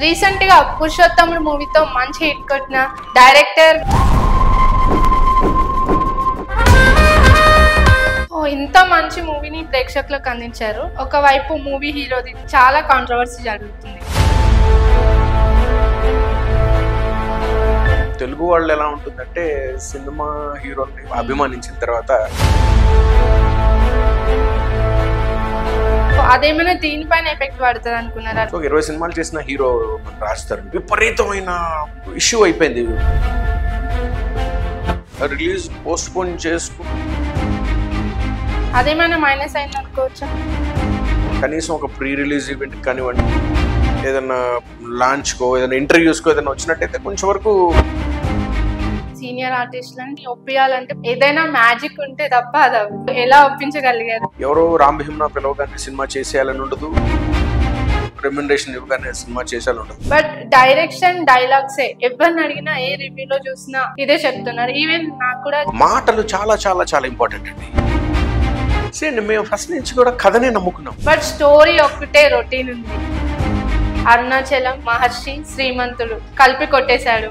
Recent గా పురుషోత్తముడు మూవీతో మంచి హిట్ కొట్టిన డైరెక్టర్ ఇంత మంచి మూవీని ప్రేక్షకులకు అందించారు. ఒకవైపు మూవీ హీరోది చాలా కాంట్రవర్సీ జరుగుతుంది. తెలుగు వాళ్ళు ఎలా ఉంటుందంటే సినిమా హీరోని అభిమానించిన తర్వాత అదేమైనా దీనిపైన ఎఫెక్ట్ పడుతుంది అనుకున్నారా? 20 సినిమాలు చేసిన హీరో రాస్తారు విపరీతమైన ఇష్యూ అయిపోయింది. రిలీజ్ పోస్ట్ పోన్ చేసుకు అదేమైనా మైనస్ అయింది అనుకోవచ్చా? కనీసం ఒక ప్రీ రిలీజ్ ఈవెంట్ కానివ్వండి, ఏదైనా లాంచ్కో ఏదైనా ఇంటర్వ్యూస్కో ఏదైనా వచ్చినట్టయితే కొంచెం వరకు సీనియర్ ఆర్టిస్టులని ఒప్పియాలంటే ఏదైనా మ్యాజిక్ ఉంటే తప్ప అది ఎలా ఒప్పించగలిగారు? ఎవరో రామ్ భీమ్నా పిలవగానే సినిమా చేసేయాలని ఉండదు, రెమ్యునరేషన్ ఇవ్వగానే సినిమా చేసేయాలని ఉండదు. బట్ డైరెక్షన్ డైలాగ్సే ఎవరిని అడిగినా ఏ రివ్యూలో చూసినా ఇదే చెప్తున్నారు. ఈవెన్ నాకు కూడా మాటలు చాలా చాలా చాలా ఇంపార్టెంట్ అండి. మేము ఫస్ట్ నుంచి కూడా కథనే నమ్ముకున్నాం. బట్ స్టోరీ ఒక్కటే రొటీన్ ఉంది. అరుణాచలం, మహర్షి, శ్రీమంతుడు కలిపి కొట్టేశాడు.